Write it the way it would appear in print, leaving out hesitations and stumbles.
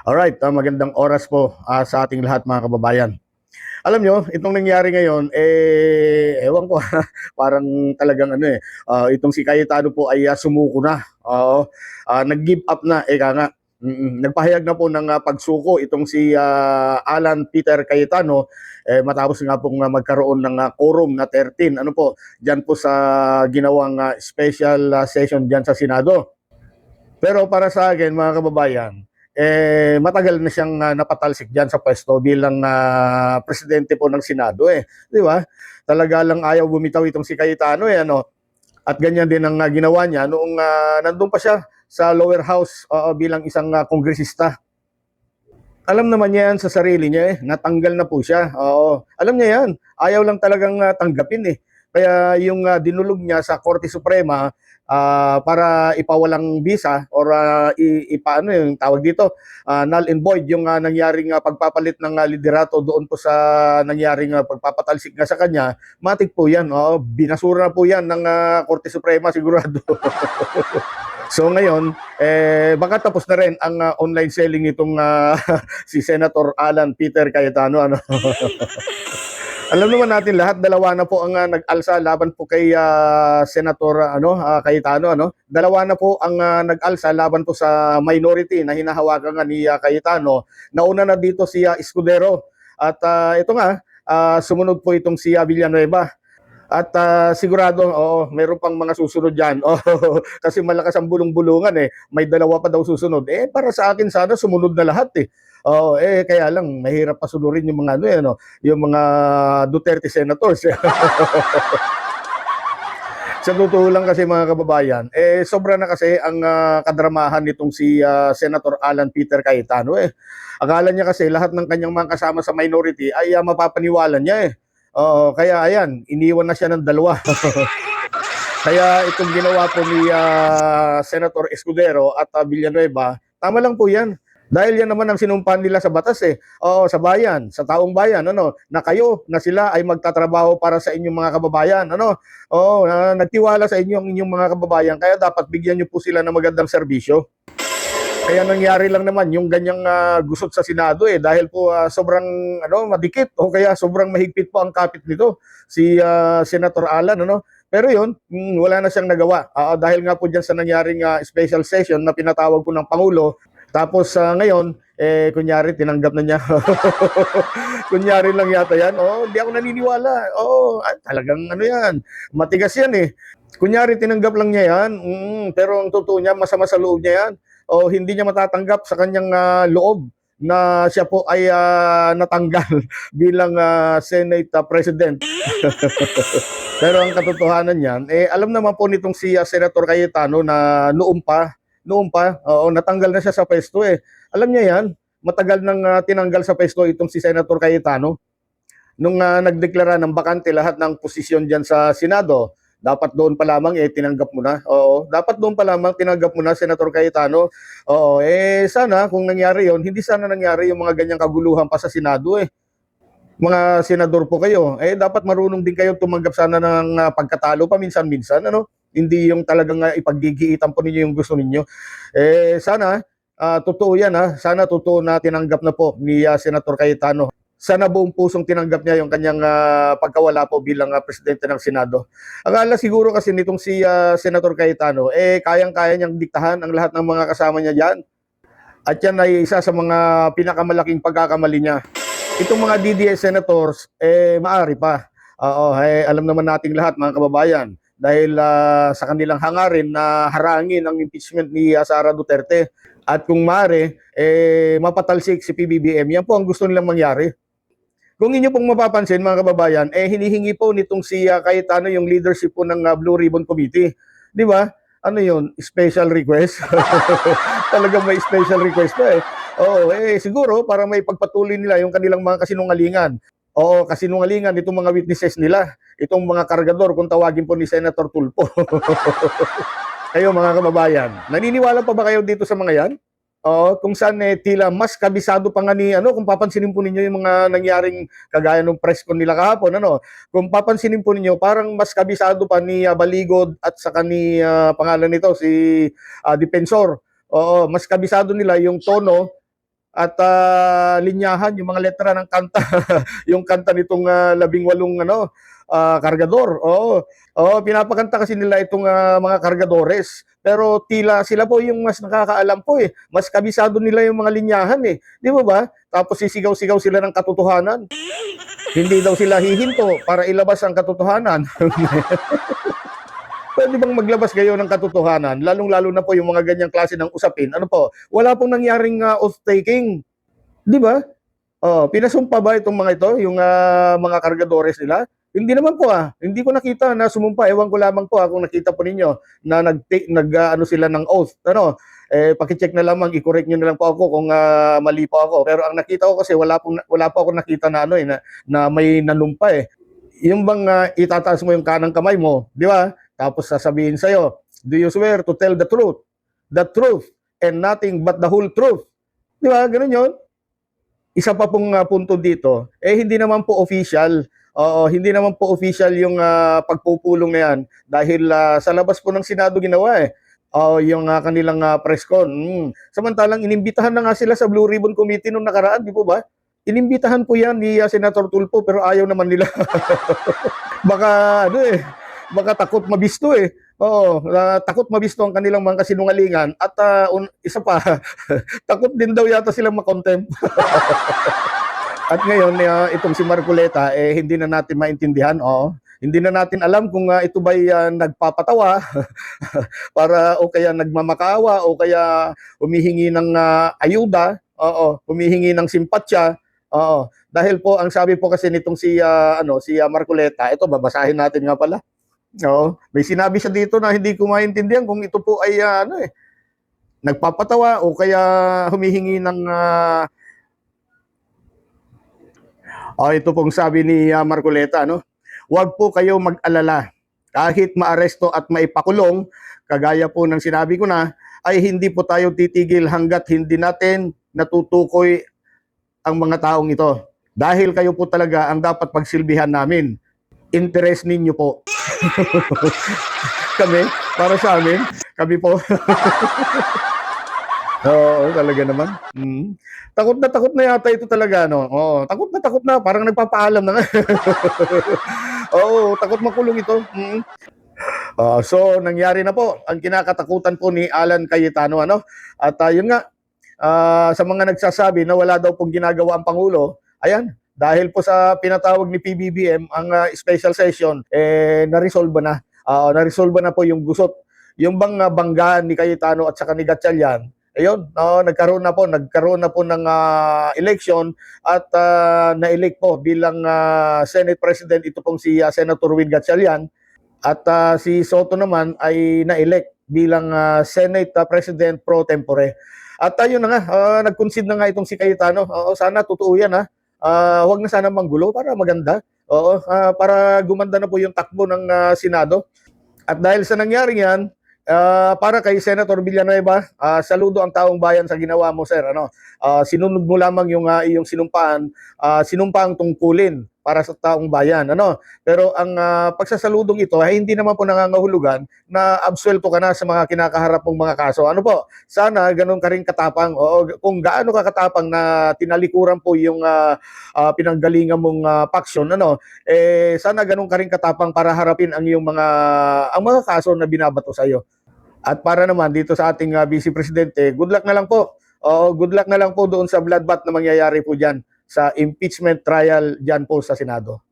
Alright, magandang oras po sa ating lahat mga kababayan. Alam nyo, itong nangyari ngayon, ewan ko, parang talagang itong si Cayetano po ay sumuko na. Oo, nag-give up na, eka nga. Nagpahayag na po ng pagsuko itong si Alan Peter Cayetano matapos nga pong magkaroon ng quorum na 13. Ano po, diyan po sa ginawang special session diyan sa Senado. Pero para sa akin, mga kababayan, matagal na siyang napatalsik diyan sa pwesto bilang presidente po ng Senado eh. Di ba? Talaga lang ayaw bumitaw itong si Cayetano eh, ano. At ganyan din ang ginawa niya noong nandun pa siya sa lower house bilang isang kongresista. Alam naman niya yan sa sarili niya eh, natanggal na po siya. Oo, alam niya yan. Ayaw lang talagang tanggapin eh. Kaya yung dinulog niya sa Korte Suprema para ipawalang visa or ipaano yung tawag dito, null and void yung nangyaring pagpapalit ng liderato doon po sa nangyaring pagpapatalsik nga sa kanya, matik po yan. Oo, binasura na po yan ng Korte Suprema sigurado. So ngayon, baka tapos na rin ang online selling nitong si Senator Alan Peter Cayetano. Ano? Alam naman natin lahat, dalawa na po ang nag-alsa laban po kay Senator Cayetano. Ano? Dalawa na po ang nag-alsa laban po sa minority na hinahawakan nga ni Cayetano. Nauna na dito si Escudero. At ito nga, sumunod po itong si Villanueva. At sigurado, meron pang mga susunod dyan. Kasi malakas ang bulong-bulungan eh. May dalawa pa daw susunod. Para sa akin sana sumunod na lahat eh. Kaya lang mahirap pasunurin yung mga yung mga Duterte senators. Sa totoo lang kasi mga kababayan, sobra na kasi ang kadramahan nitong si Senator Alan Peter Cayetano eh. Akala niya kasi lahat ng kanyang mga kasama sa minority ay mapapaniwala niya eh. Kaya ayan, iniwan na siya ng dalawa. Kaya itong ginawa po ni Senator Escudero at Villanueva, tama lang po yan. Dahil yan naman ang sinumpahan nila sa batas eh. Sa bayan, sa taong bayan, na kayo, na sila ay magtatrabaho para sa inyong mga kababayan, nagtiwala sa inyo ang inyong mga kababayan, kaya dapat bigyan niyo po sila ng magandang serbisyo. Kaya nangyari lang naman yung ganyang gusot sa Senado dahil po sobrang madikit o kaya sobrang mahigpit po ang kapit nito si Senator Alan Pero yun, wala na siyang nagawa dahil nga po diyan sa nangyaring special session na pinatawag po ng Pangulo. Tapos ngayon kunyari tinanggap na niya. Kunyari lang yata yan. Hindi ako naniniwala. Talagang yan. Matigas yan eh. Kunyari tinanggap lang niya yan. Pero ang totoo niya, masama sa loob niya yan. Hindi niya matatanggap sa kanyang loob na siya po ay natanggal bilang Senate President. Pero ang katotohanan niyan, alam naman po nitong si Senator Cayetano na noon pa, natanggal na siya sa pwesto eh. Alam niya yan, matagal nang tinanggal sa pwesto itong si Senator Cayetano. Nung nagdeklara ng bakante lahat ng posisyon diyan sa Senado, dapat doon pa lamang tinanggap mo na. Dapat doon pa lamang tinanggap mo na, Senator Cayetano. Sana kung nangyari 'yon, hindi sana nangyari yung mga ganyang kaguluhan pa sa Senado eh. Mga senador po kayo, dapat marunong din kayo tumanggap sana ng pagkatalo paminsan-minsan, Hindi yung talagang ipaggigiitan po ninyo yung gusto ninyo. Sana totoo yan Sana totoo na tinanggap na po ni Senator Cayetano. Sana buong pusong tinanggap niya yung kanyang pagkawala po bilang presidente ng Senado. Akala siguro kasi nitong si Senator Cayetano, kayang-kaya niyang diktahan ang lahat ng mga kasama niya dyan. At yan ay isa sa mga pinakamalaking pagkakamali niya. Itong mga DDS senators, maaari pa. Alam naman nating lahat mga kababayan, dahil sa kanilang hangarin na harangin ang impeachment ni Sara Duterte. At kung maaari, mapatalsik si PBBM, yan po ang gusto nilang mangyari. Kung inyo pong mapapansin mga kababayan, hinihingi po nitong si Cayetano yung leadership po ng Blue Ribbon Committee. Di ba? Ano yun? Special request? Talagang may special request pa siguro para may pagpatuloy nila yung kanilang mga kasinungalingan. Kasinungalingan itong mga witnesses nila. Itong mga kargador, kung tawagin po ni Senator Tulfo. Kayo mga kababayan, naniniwala pa ba kayo dito sa mga yan? Kung saan tila mas kabisado pa nga ni kung papansinin po ninyo yung mga nangyaring kagaya ng press con nila kahapon kung papansinin po ninyo parang mas kabisado pa ni Baligod at saka ni pangalan nito si Defensor. Mas kabisado nila yung tono at linyahan yung mga letra ng kanta, yung kanta nitong 18 kargador. Oo. Oo, pinapakanta kasi nila itong mga kargadores. Pero tila sila po yung mas nakakaalam po eh. Mas kabisado nila yung mga linyahan eh. Di ba ba? Tapos sisigaw-sigaw sila ng katotohanan. Hindi daw sila hihinto para ilabas ang katotohanan. Pwede bang maglabas kayo ng katotohanan? Lalong-lalo na po yung mga ganyang klase ng usapin. Ano po? Wala pong nangyaring oath-taking. Di ba? Oh, pinasumpa ba itong mga ito, yung mga kargadores nila? Hindi naman po Hindi ko nakita na sumumpa. Ewan ko lamang po kung nakita po ninyo na ano sila ng oath. Ano? Paki-check na lamang, i-correct niyo na lang po ako kung mali po ako. Pero ang nakita ko kasi wala po ako nakita na na may nanumpa eh. Yung bang itataas mo yung kanang kamay mo, di ba? Tapos sasabihin sa'yo, do you swear to tell the truth, and nothing but the whole truth? Di ba? Ganun yun. Isa pa pong punto dito, hindi naman po official. Oo, hindi naman po official yung pagpupulong na yan dahil sa labas po ng Senado ginawa eh. Yung kanilang press con. Samantalang inimbitahan na nga sila sa Blue Ribbon Committee nung nakaraan, di po ba? Inimbitahan po yan ni Senator Tulfo pero ayaw naman nila. Baka baka takot mabisto eh. Oo, takot mabisto ang kanilang mga kasinungalingan at isa pa, takot din daw yata silang makontempt. At ngayon, itong si Marcoleta, hindi na natin maintindihan. Hindi na natin alam kung ito ba'y nagpapatawa para o kaya nagmamakaawa o kaya humihingi ng ayuda, humihingi ng simpatsya. Dahil po ang sabi po kasi nitong si Marcoleta, ito babasahin natin nga pala. May sinabi siya dito na hindi ko maintindihan kung ito po ay nagpapatawa o kaya humihingi ng ito pong sabi ni Marcoleta, Huwag po kayo mag-alala. Kahit maaresto at maipakulong, kagaya po ng sinabi ko na, ay hindi po tayo titigil hanggat hindi natin natutukoy ang mga taong ito. Dahil kayo po talaga ang dapat pagsilbihan namin. Interest ninyo po. Kami, para sa amin, kami po. Oo, talaga naman. Takot na yata ito talaga, no? Takot na, parang nagpapaalam na nga. Oo, takot makulong ito. So, nangyari na po ang kinakatakutan po ni Alan Cayetano, At yun nga, sa mga nagsasabi na wala daw pong ginagawa ang Pangulo, ayan, dahil po sa pinatawag ni PBBM ang special session, na-resolve na. Na-resolve na po yung gusot. Yung bang banggaan ni Cayetano at saka ni Gatchalian, ayun, nagkaroon na po ng election at na-elect po bilang Senate President ito pong si Senator Win Gatchalian at si Soto naman ay na-elect bilang Senate President pro tempore. At ayun na nga, nag-concede na nga itong si Cayetano. Sana totoo yan huwag na sana manggulo para maganda. Para gumanda na po yung takbo ng Senado. At dahil sa nangyari yan, para kay Senator Villanueva, saludo ang taong bayan sa ginawa mo, sir. Sinunod mo lamang yung iyong sinumpaang tungkulin para sa taong bayan. Pero ang pagsasaludong ito ay hindi naman po nangangahulugan na absuelto ka na sa mga kinakaharap mong mga kaso. Sana ganun ka rin katapang. Kung gaano ka katapang na tinalikuran po yung pinanggalingan mong paksyon, sana ganun ka rin katapang para harapin ang mga kaso na binabato sa iyo. At para naman dito sa ating Vice Presidente, good luck na lang po. Good luck na lang po doon sa bloodbath na mangyayari po diyan sa impeachment trial diyan po sa Senado.